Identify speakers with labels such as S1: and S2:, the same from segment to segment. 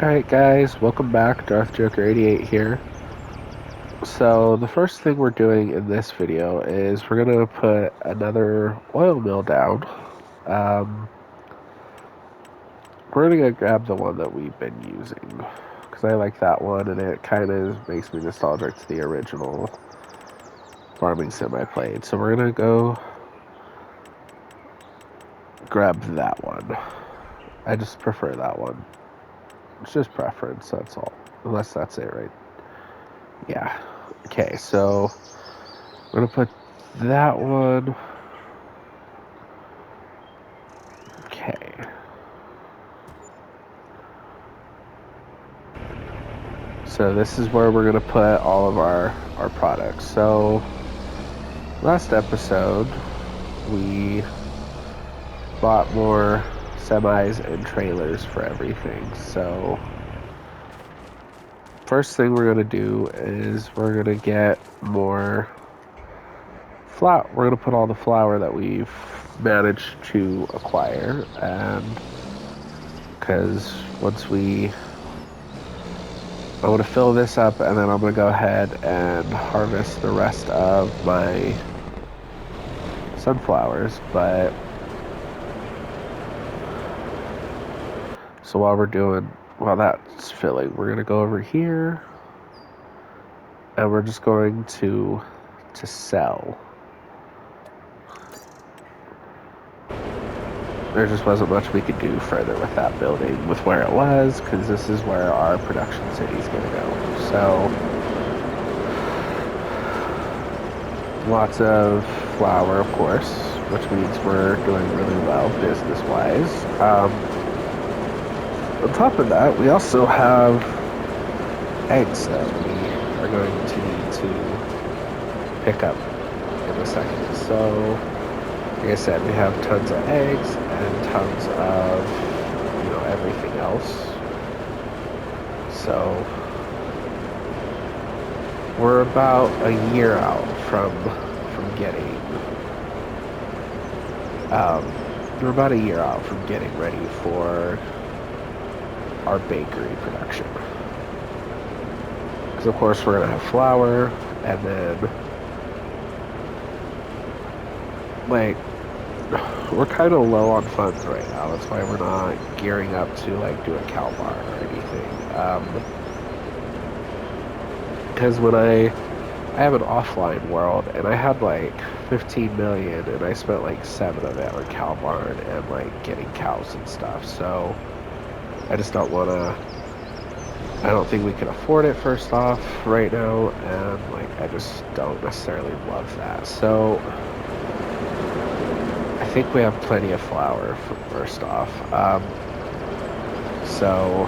S1: Alright guys, welcome back. Darth Joker 88 here. So the first thing we're doing in this video is we're going to put another oil mill down. We're going to grab the one that we've been using because I like that one and it kind of makes me nostalgic to the original farming sim I played. So we're going to go grab that one. I just prefer that one. It's just preference, that's all. Unless that's it, right? Yeah. Okay, so we're going to put that one. Okay. So this is where we're going to put all of our products. So last episode, we bought more semis and trailers for everything. So first thing we're going to do is we're going to get more flour. We're going to put all the flour that we've managed to acquire, and because once I want to fill this up, and then I'm going to go ahead and harvest the rest of my sunflowers. But so while that's filling, we're going to go over here, and we're just going to sell. There just wasn't much we could do further with that building, with where it was, because this is where our production city is going to go. So lots of flour, of course, which means we're doing really well business-wise. On top of that, we also have eggs that we are going to need to pick up in a second. So, like I said, we have tons of eggs and tons of, everything else. So, we're about a year out from getting we're about a year out from getting ready for our bakery production. Because of course we're gonna have flour, and then like we're kind of low on funds right now. That's why we're not gearing up to like do a cow barn or anything. Because when I have an offline world, and I had like 15 million, and I spent like 7 of it on cow barn and like getting cows and stuff. So I just don't want to. I don't think we can afford it first off right now, and like I just don't necessarily love that. So I think we have plenty of flour for first off. So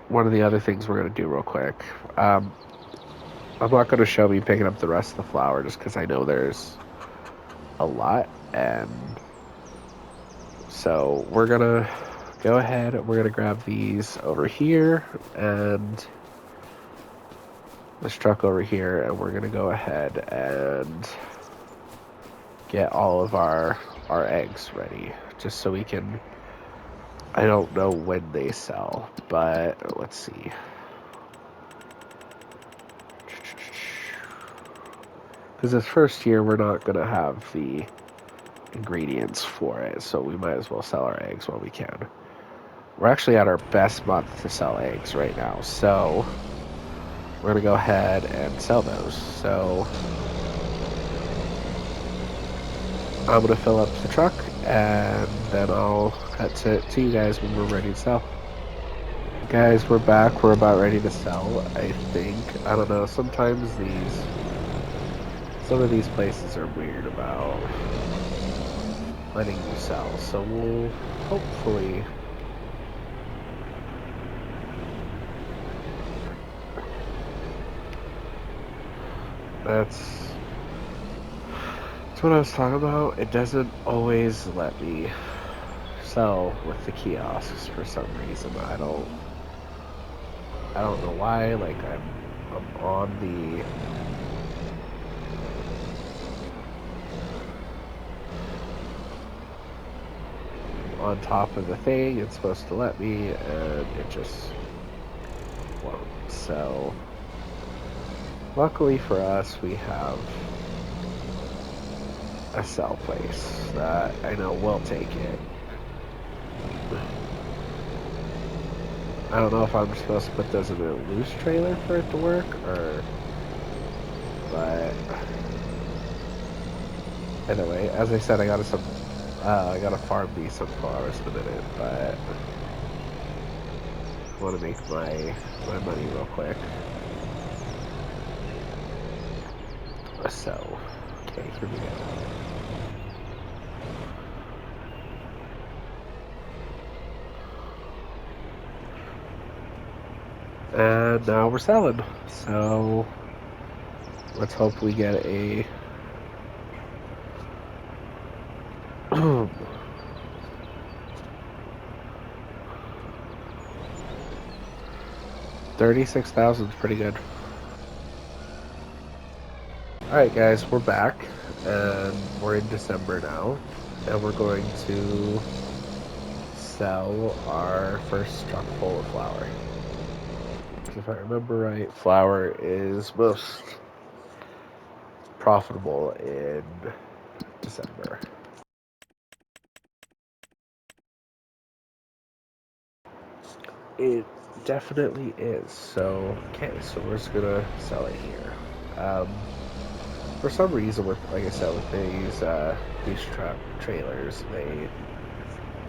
S1: one of the other things we're going to do real quick, I'm not going to show me picking up the rest of the flour just because I know there's a lot, and so we're going to go ahead and we're going to grab these over here and this truck over here, and we're going to go ahead and get all of our eggs ready just so we can. I don't know when they sell, but let's see. Because this first year we're not going to have the ingredients for it, so we might as well sell our eggs while we can. We're actually at our best month to sell eggs right now, so we're going to go ahead and sell those. So I'm going to fill up the truck, and then I'll cut to you guys when we're ready to sell. Guys, we're back. We're about ready to sell, I think. I don't know. Sometimes some of these places are weird about letting you sell. So we'll hopefully. That's what I was talking about. It doesn't always let me sell with the kiosks for some reason. I don't know why. Like I'm on top of the thing it's supposed to let me, and it just won't. So, luckily for us, we have a sell place that I know will take it. I don't know if I'm supposed to put those in a loose trailer for it to work, or... But... Anyway, as I said, I gotta farm these sunflowers in a minute, but... I want to make my money real quick. So, okay, here we go. And now we're selling. So let's hope we get a $36,000 is pretty good. Alright guys, we're back and we're in December now, and we're going to sell our first truck full of flour. If I remember right, flour is most profitable in December. It definitely is. So, okay, so we're just gonna sell it here. For some reason, with like I said, with these truck trailers, they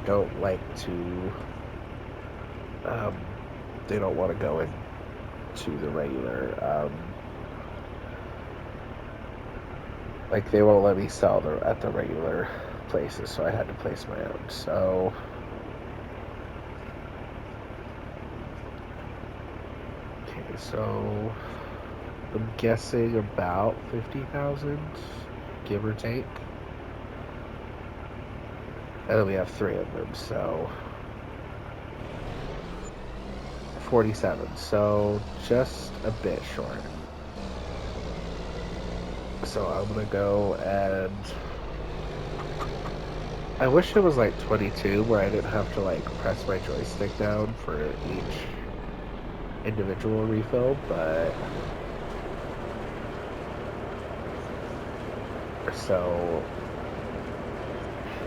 S1: don't like to. They don't want to go into the regular. Like they won't let me sell at the regular places, so I had to place my own. So. Okay, so I'm guessing about 50,000, give or take. And then we have 3 of them, so 47. So just a bit short. So I'm gonna go and I wish it was like 22, where I didn't have to like press my joystick down for each individual refill, but so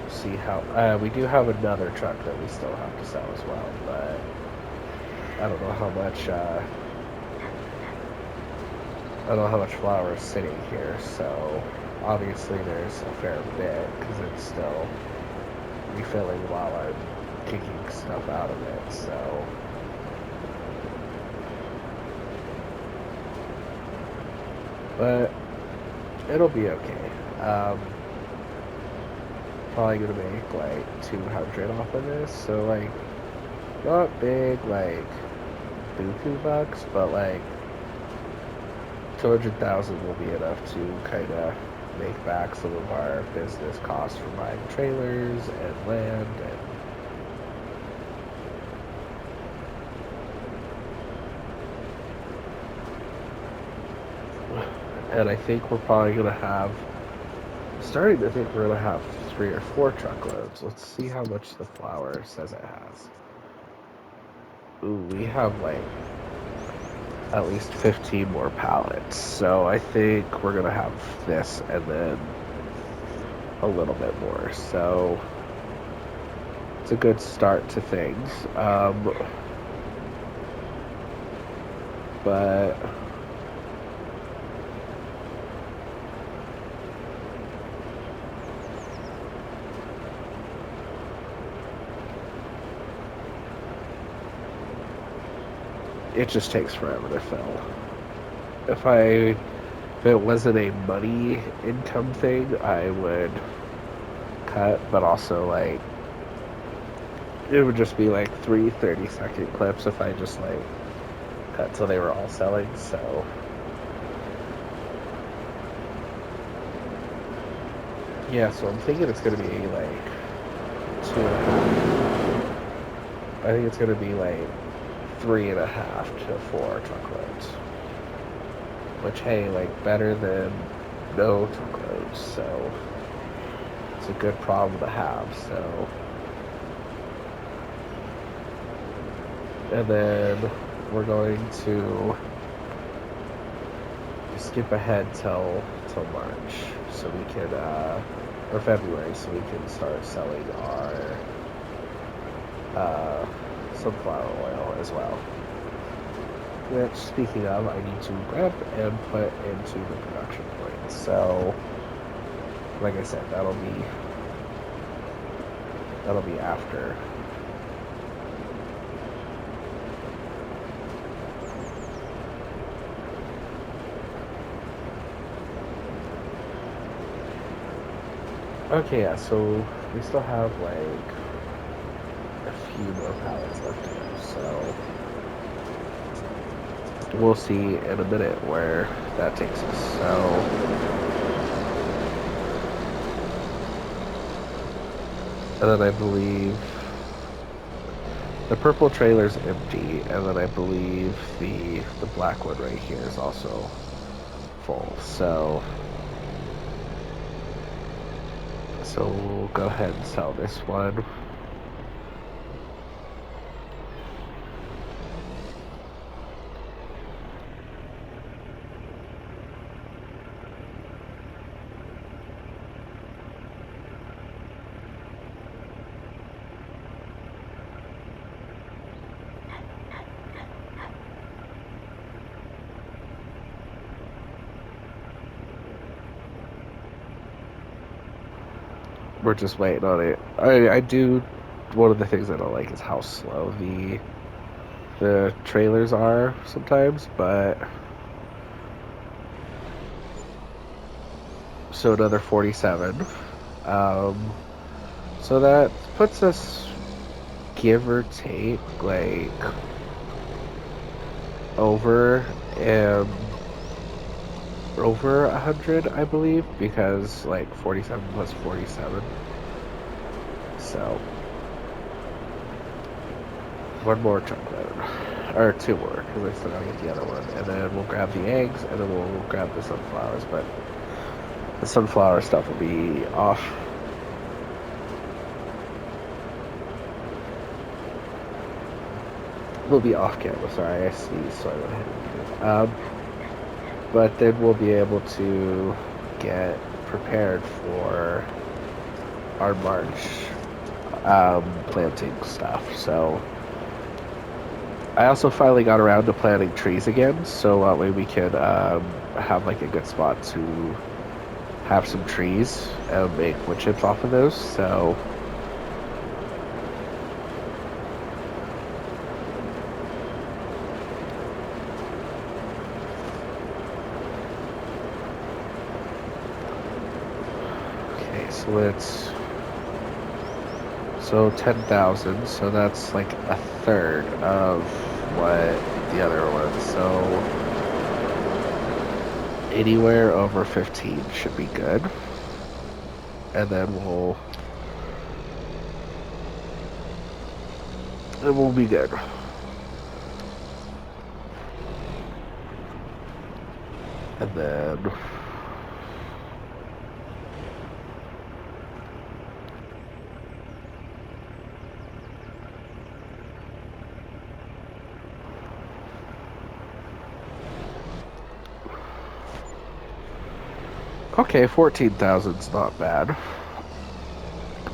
S1: see how we do have another truck that we still have to sell as well, but I don't know how much flour is sitting here, so obviously there's a fair bit because it's still refilling while I'm kicking stuff out of it, so but it'll be okay. Probably gonna make like 200 off of this, so like not big like buku bucks, but like 200,000 will be enough to kind of make back some of our business costs for buying trailers and land and I think we're probably gonna have starting to think we're gonna have 3 or 4 truckloads. Let's see how much the flour says it has. Ooh, we have like at least 15 more pallets, so I think we're gonna have this and then a little bit more, so it's a good start to things. But it just takes forever to fill. If it wasn't a money income thing, I would cut, but also like it would just be like 3 30-second clips if I just like cut till they were all selling. So yeah, so I'm thinking it's gonna be like 2.5. I think it's gonna be like 3.5 to 4 truckloads. Which, hey, like better than no truckloads, so it's a good problem to have. So And then we're going to skip ahead till March, so we can or February, so we can start selling our sunflower oil as well. Which, speaking of, I need to grab and put into the production point. So, like I said, that'll be after. Okay, yeah, so we still have like a few more pallets left to go, so we'll see in a minute where that takes us. So, and then I believe the purple trailer's empty, and then I believe the black one right here is also full. So we'll go ahead and sell this one. We're just waiting on it. I do. One of the things I don't like is how slow the trailers are sometimes, but so another 47. So that puts us, give or take, like over um over 100, I believe, because like 47 plus 47. So one more truckload, or two more, because I still gotta get the other one, and then we'll grab the eggs, and then we'll grab the sunflowers. But the sunflower stuff will be off. We'll be off camera. Sorry, I sneezed, so I went ahead and did it. But then we'll be able to get prepared for our March planting stuff. So I also finally got around to planting trees again, so that way we can have like a good spot to have some trees and make wood chips off of those. So okay, so 10,000, so that's like a third of what the other was. So anywhere over 15 should be good. And then we'll be good. And then okay, 14,000's not bad.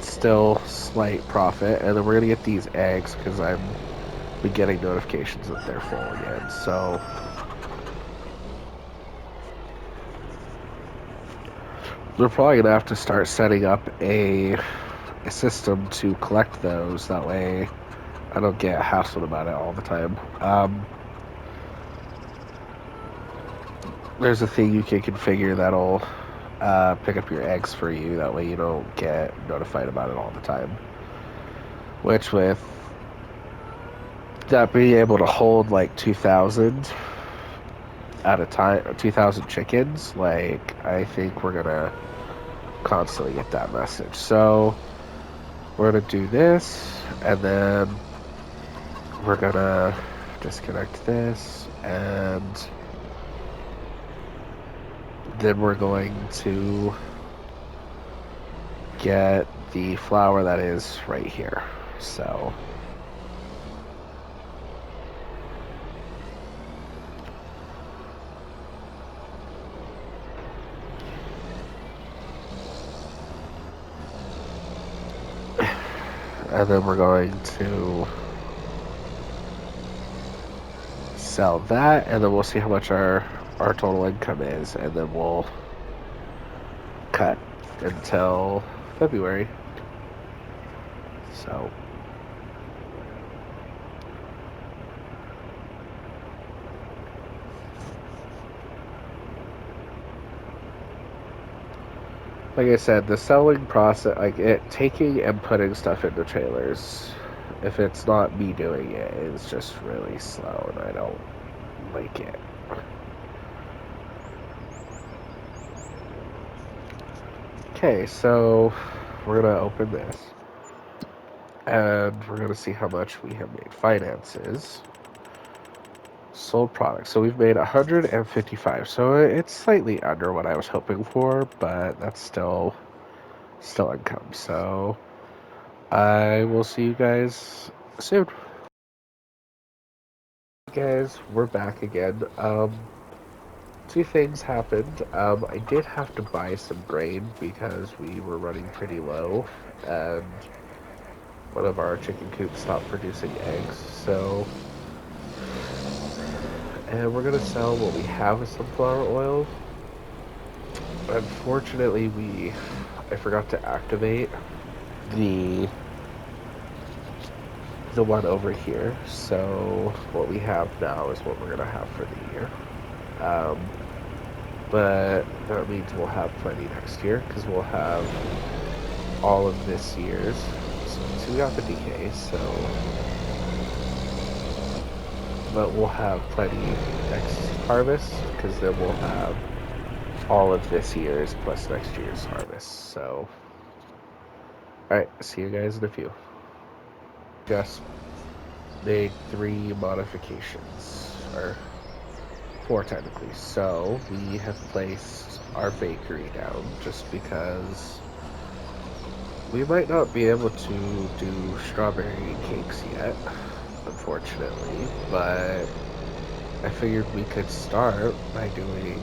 S1: Still slight profit, and then we're gonna get these eggs because I'm been getting notifications that they're full again. So we're probably gonna have to start setting up a system to collect those. That way, I don't get hassled about it all the time. There's a thing you can configure that'll pick up your eggs for you. That way, you don't get notified about it all the time. Which, with that being able to hold like 2,000 at a time, 2,000 chickens, like I think we're gonna constantly get that message. So we're gonna do this, and then we're gonna disconnect this, and then we're going to get the flour that is right here. So and then we're going to sell that, and then we'll see how much our total income is, and then we'll cut until February. So like I said, the selling process, like it taking and putting stuff into trailers, if it's not me doing it, is just really slow, and I don't like it. Okay, so we're gonna open this, and we're gonna see how much we have made. Finances, sold products. So we've made 155. So it's slightly under what I was hoping for, but that's still income. So I will see you guys soon. Guys, we're back again. Two things happened. I did have to buy some grain because we were running pretty low, and one of our chicken coops stopped producing eggs. So, and we're gonna sell what we have of sunflower oil. Unfortunately, I forgot to activate the one over here. So what we have now is what we're gonna have for the year. But that means we'll have plenty next year because we'll have all of this year's. So we got the DK, so but we'll have plenty next harvest because then we'll have all of this year's plus next year's harvest. So, all right, see you guys in a few. Just made 3 modifications, or 4 technically. So we have placed our bakery down just because we might not be able to do strawberry cakes yet, unfortunately, but I figured we could start by doing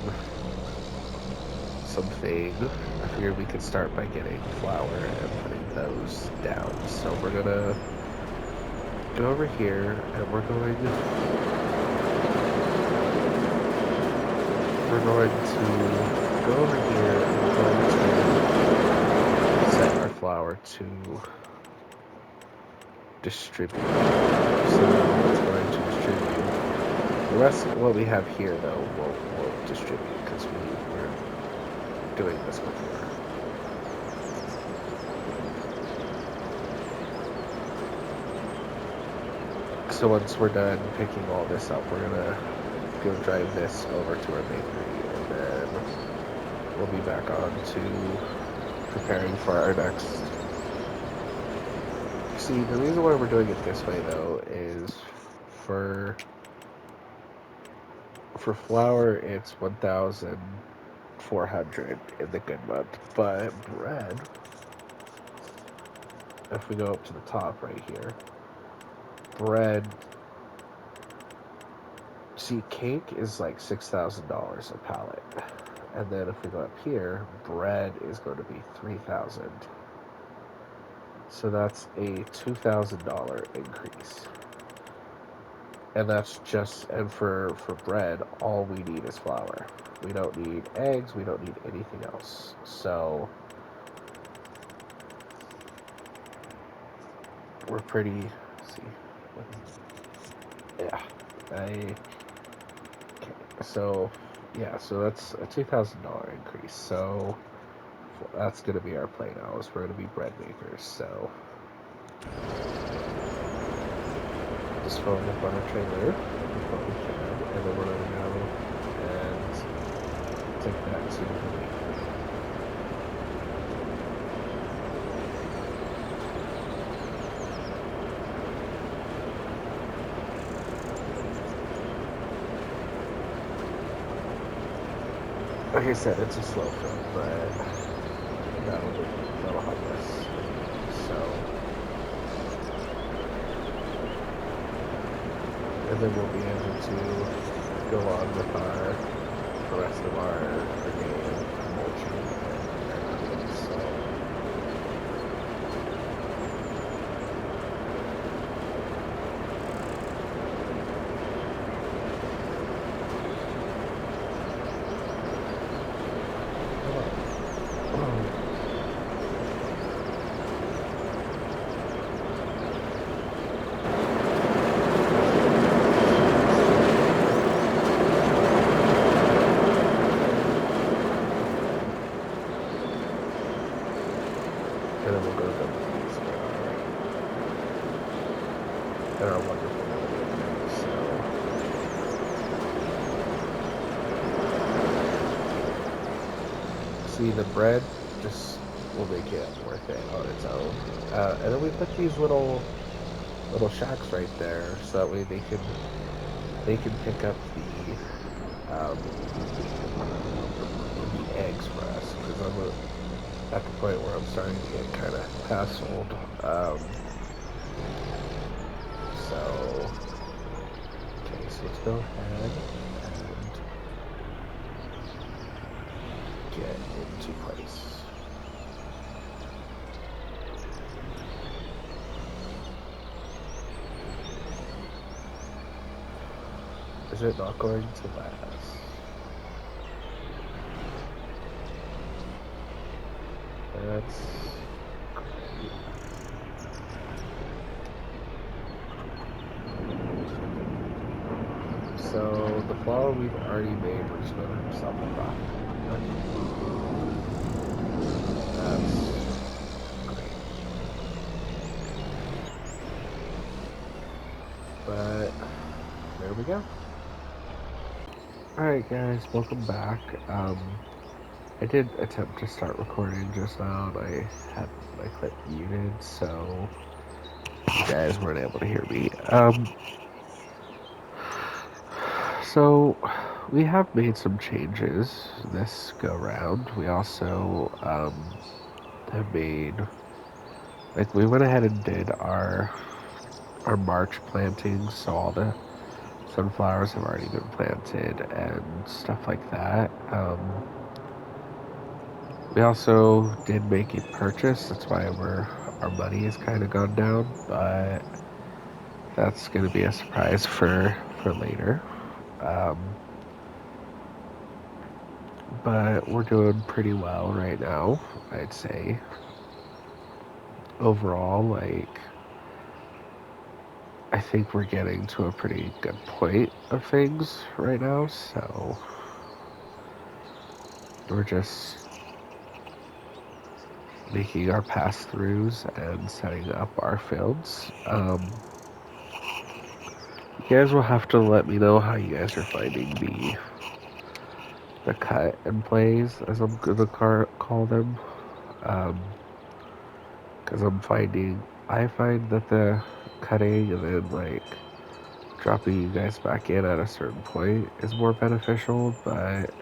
S1: something. I figured we could start by getting flour and putting those down. So we're gonna go over here and we're going to go over here and we're going to set our flour to distribute. So it's going to distribute. The rest of what we have here, though, we'll distribute because we're doing this before. So once we're done picking all this up, we're gonna go drive this over to our bakery, and then we'll be back on to preparing for our next. See, the reason why we're doing it this way, though, is for flour, it's 1,400 in the good month, but bread, if we go up to the top right here, bread, see, cake is like $6,000 a pallet, and then if we go up here, bread is going to be 3,000. So that's a $2,000 increase. And that's just, and for bread, all we need is flour. We don't need eggs, we don't need anything else. So we're pretty, let's see, yeah, okay, so, yeah, so that's a $2,000 increase. So that's going to be our play now, is we're going to be bread makers. So just filling up on our trailer what we can, and then we're going to go and take that to the bakery. Like I said, it's a slow film, but that'll help us. So, and then we'll be able to go on with the rest of our game mulching and everything. So, See, the bread just will make it worth it on its own. And then we put these little shacks right there, so that way they can pick up the eggs for us. Because at the point where I'm starting to get kind of hassled. So okay, so let's go ahead and get into place. Is it not going to let us? That's great. So the flour we've already made, we're just gonna have some profit. That's great. But there we go. Alright guys, welcome back. I did attempt to start recording just now and I had my clip muted, so you guys weren't able to hear me. So we have made some changes this go round. We also have made, like, we went ahead and did our March plantings, so all the sunflowers have already been planted and stuff like that. We also did make a purchase. That's why our money has kind of gone down, but that's going to be a surprise for later. Um, but we're doing pretty well right now, I'd say. Overall, like, I think we're getting to a pretty good point of things right now, so we're just making our pass-throughs and setting up our fields. You guys will have to let me know how you guys are finding the cut and plays, as I'm gonna call them. Because I find that the cutting and then like dropping you guys back in at a certain point is more beneficial, but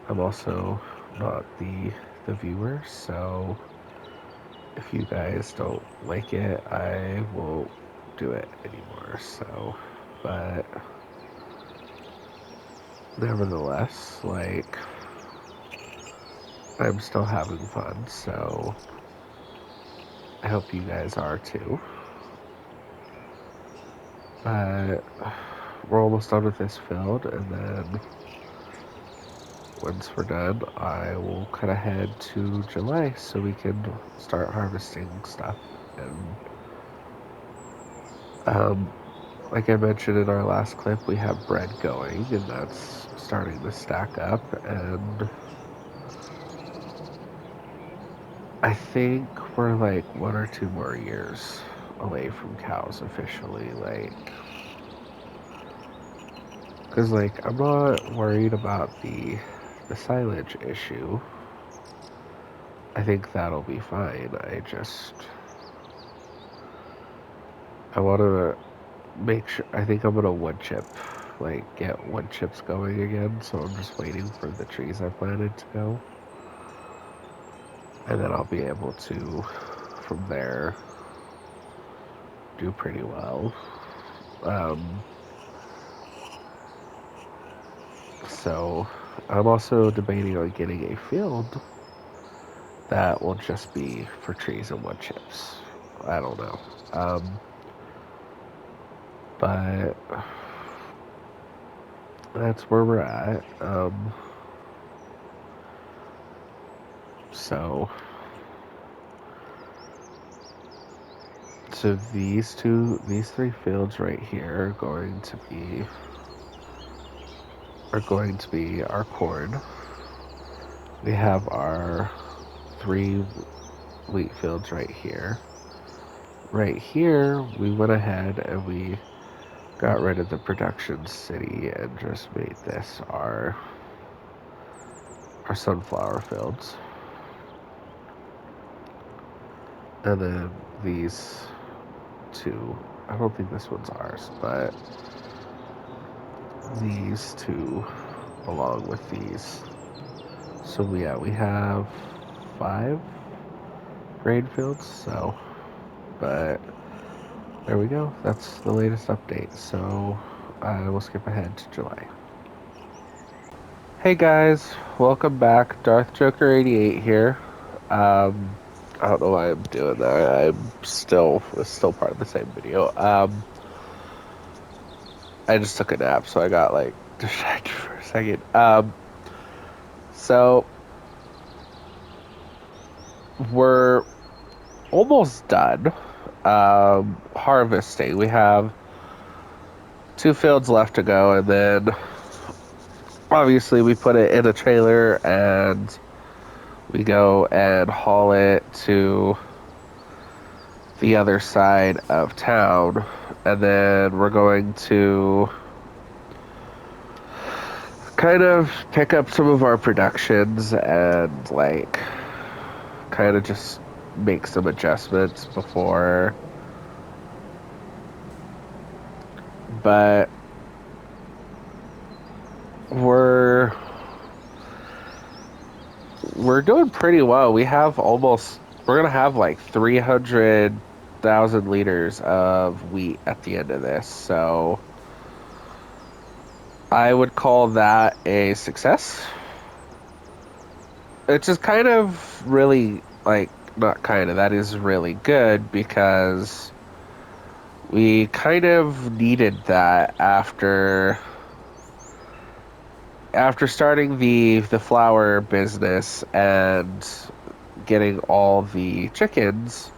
S1: I'm also not the viewer, so if you guys don't like it, I won't do it anymore. So, but nevertheless, like, I'm still having fun, so I hope you guys are too. But we're almost done with this field, and then once we're done, I will cut ahead to July so we can start harvesting stuff. And like I mentioned in our last clip, we have bread going, and that's starting to stack up. And I think we're like 1 or 2 more years away from cows officially, like, because like I'm not worried about the silage issue. I think that'll be fine. I want to make sure. I think I'm gonna wood chip, like get wood chips going again. So I'm just waiting for the trees I planted to go, and then I'll be able to, from there, do pretty well. So I'm also debating on getting a field that will just be for trees and wood chips. I don't know. But that's where we're at. So these three fields right here are going to be our corn. We have our 3 wheat fields right here. Right here, we went ahead and we got rid of the production city and just made this our sunflower fields. And then these two, I don't think this one's ours, but these two along with these. So we have 5 grain fields, so, but there we go. That's the latest update. So I will skip ahead to July. Hey guys, welcome back. Darth Joker 88 here. I don't know why I'm doing that. It's still part of the same video. I just took a nap, so I got like distracted for a second. So we're almost done harvesting. We have 2 fields left to go, and then obviously we put it in a trailer and we go and haul it to the other side of town, and then we're going to kind of pick up some of our productions and like kind of just make some adjustments before, but we're doing pretty well. We're gonna have like 300,000 liters of wheat at the end of this, so I would call that a success. It's just kind of really, like, not kind of, that is really good because we kind of needed that after starting the flower business and getting all the chickens.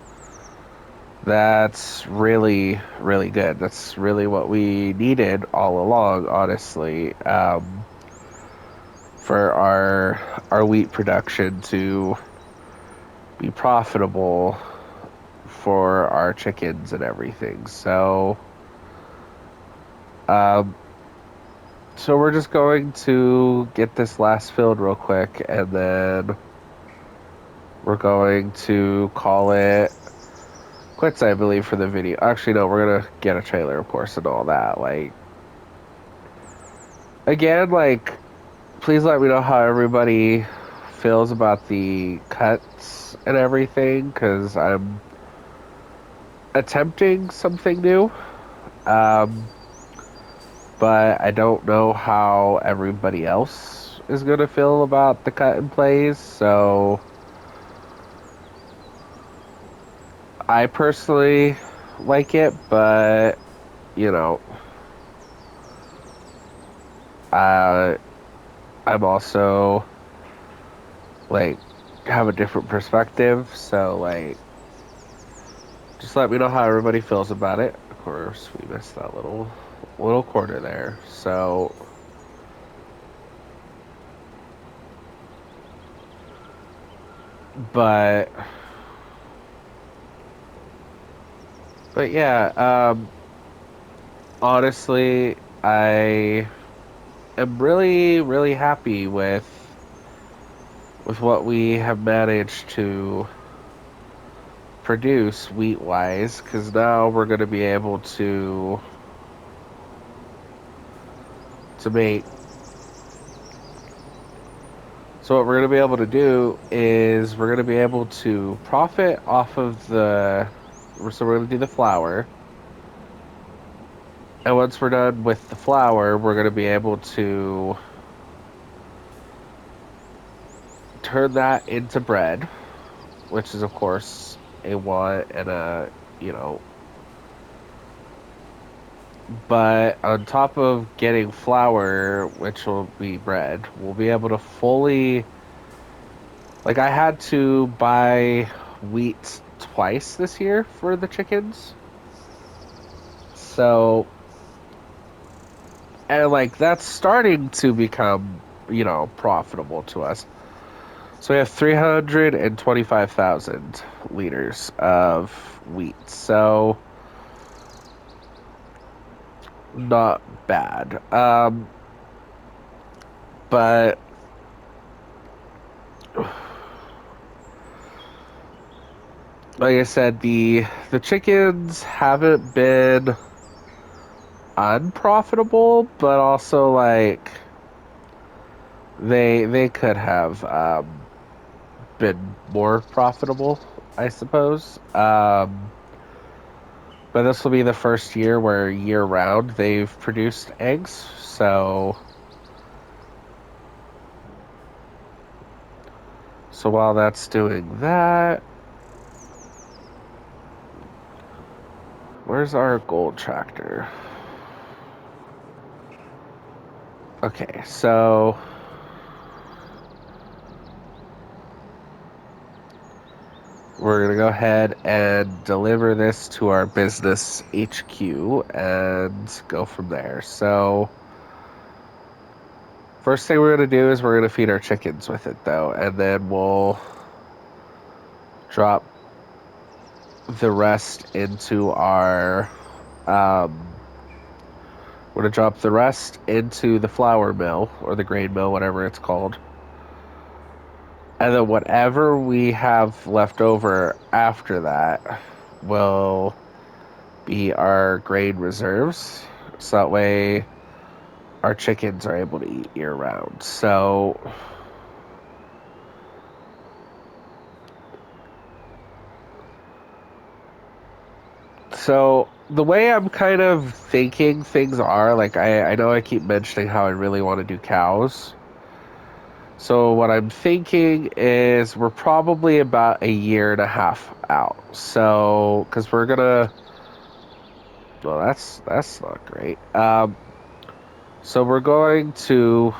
S1: That's really, really good. That's really what we needed all along, honestly, for our wheat production to be profitable for our chickens and everything. So, so we're just going to get this last field real quick, and then we're going to call it quits, I believe, for the video. Actually, no, we're gonna get a trailer, of course, and all that. Like, again, like, please let me know how everybody feels about the cuts and everything, because I'm attempting something new. But I don't know how everybody else is gonna feel about the cut and plays, so I personally like it, but you know, I'm also like have a different perspective, so like just let me know how everybody feels about it. Of course, we missed that little corner there, so but yeah, honestly, I am really, really happy with what we have managed to produce wheat-wise, because now we're going to be able to make. So what we're going to be able to do is we're going to be able to profit off of the. So we're going to do the flour. And once we're done with the flour, we're going to be able to turn that into bread, which is, of course, a want and a, you know. But on top of getting flour, which will be bread, we'll be able to fully. Like, I had to buy wheat twice this year for the chickens. So, and like, that's starting to become, you know, profitable to us. So we have 325,000 liters of wheat. So not bad. But like I said, the chickens haven't been unprofitable, but also like they could have been more profitable, I suppose. But this will be the first year where year round they've produced eggs. So while that's doing that, where's our gold tractor? Okay, so we're gonna go ahead and deliver this to our business HQ and go from there. So first thing we're gonna do is we're gonna feed our chickens with it though, and then we'll drop the rest into our we're gonna drop the rest into the flour mill or the grain mill, whatever it's called. And then whatever we have left over after that will be our grain reserves. So that way our chickens are able to eat year round. So the way I'm kind of thinking things are, like I know I keep mentioning how I really want to do cows. So what I'm thinking is we're probably about a year and a half out. So because we're gonna, well, that's not great. So we're going to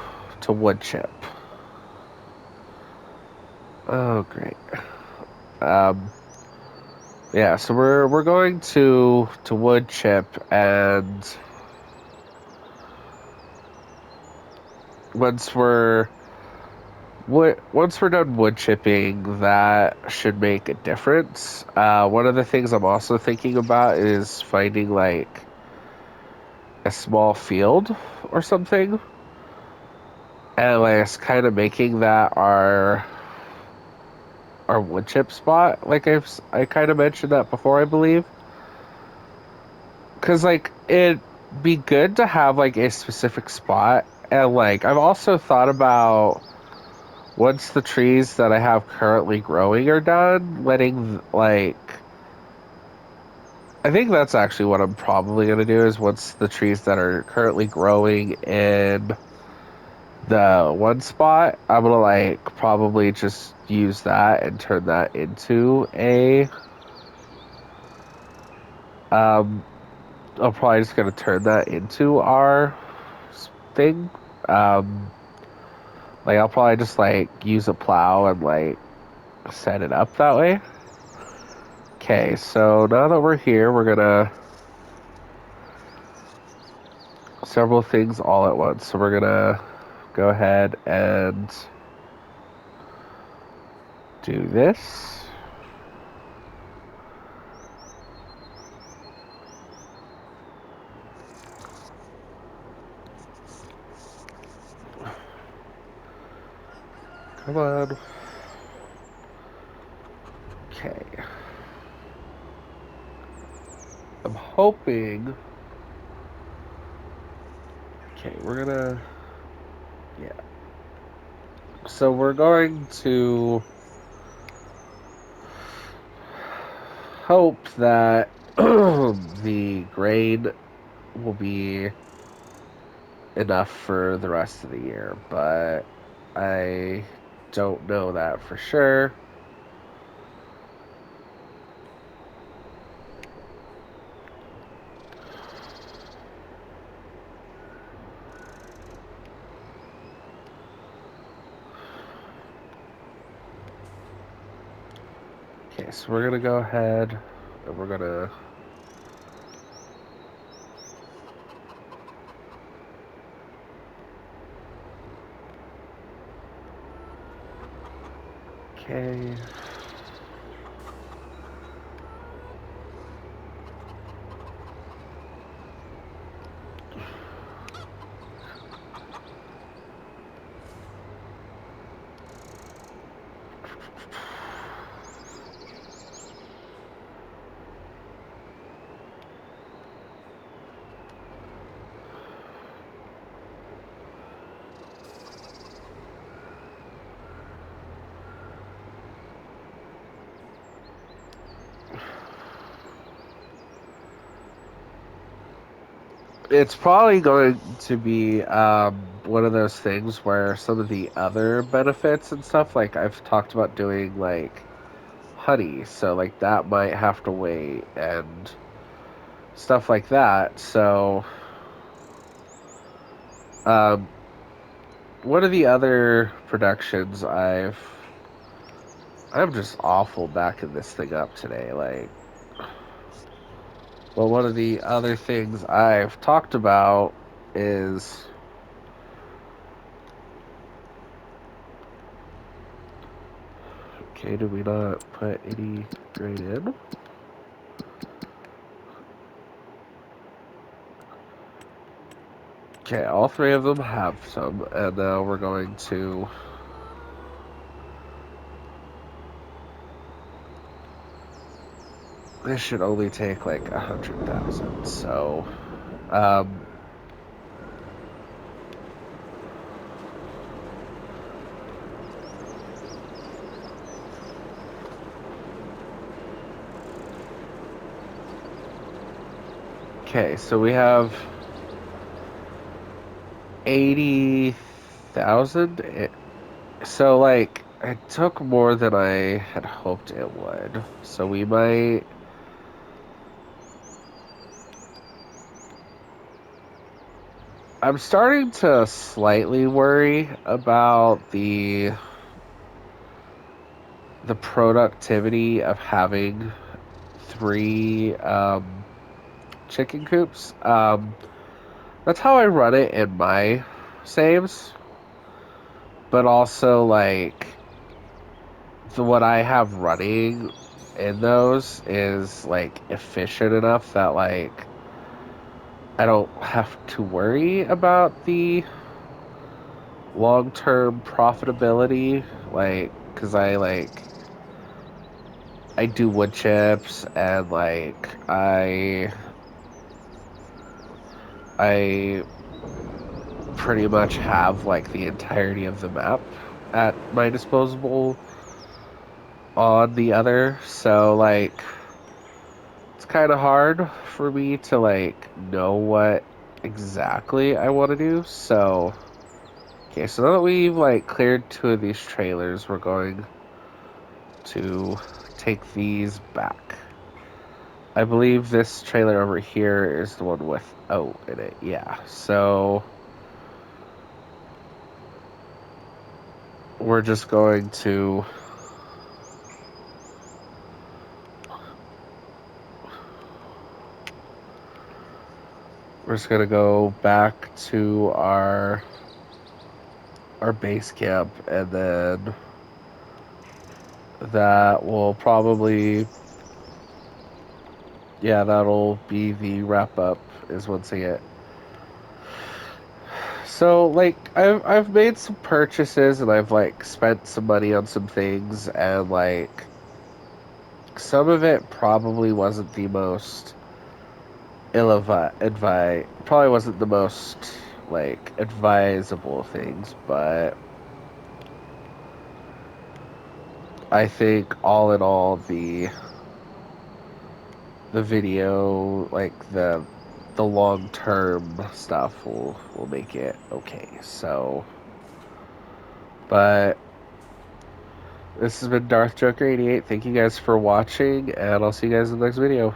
S1: wood chip. Oh, great. Um, yeah. So we're going to wood chip, and once once we're done wood chipping, that should make a difference. One of the things I'm also thinking about is finding like a small field or something, and like it's kind of making that our wood chip spot. Like I kind of mentioned that before, I believe, because like it'd be good to have like a specific spot, and like I've also thought about once the trees that I have currently growing are done, letting like I think that's actually what I'm probably gonna do is once the trees that are currently growing in the one spot, I'm gonna like probably just use that and turn that into a um I'm probably just gonna turn that into our thing. Um like I'll probably just like use a plow and like set it up that way. Okay, so now that we're here, we're gonna several things all at once. So we're gonna go ahead and do this. Come on. Okay. I'm hoping. Okay, we're gonna. Yeah. So we're going to hope that the grain will be enough for the rest of the year, but I don't know that for sure. Okay, so we're gonna go ahead and we're gonna. Okay. It's probably going to be one of those things where some of the other benefits and stuff, like I've talked about doing like honey, so like that might have to wait and stuff like that. So, um, one of the other productions I'm just awful backing this thing up today. Like, well, one of the other things I've talked about is okay. Did we not put any grain in? Okay, all three of them have some, and now we're going to. This should only take like 100,000. So, um, okay, so we have 80,000. So like it took more than I had hoped it would. So we might. I'm starting to slightly worry about the productivity of having three chicken coops. That's how I run it in my saves, but also like the what I have running in those is like efficient enough that like I don't have to worry about the long-term profitability, like because I do wood chips and like I pretty much have like the entirety of the map at my disposal on the other, so like it's kind of hard for me to like know what exactly I want to do. So okay, so now that we've like cleared two of these trailers, we're going to take these back. I believe this trailer over here is the one with oat in it. Yeah. So we're just going to go back to our base camp, and then that will probably, yeah, that'll be the wrap up is once I get. So like I've made some purchases and I've like spent some money on some things, and like some of it probably wasn't the most ill advi probably wasn't the most like advisable things, but I think all in all the video, like the long term stuff will make it okay. So, but this has been Darth Joker 88. Thank you guys for watching, and I'll see you guys in the next video.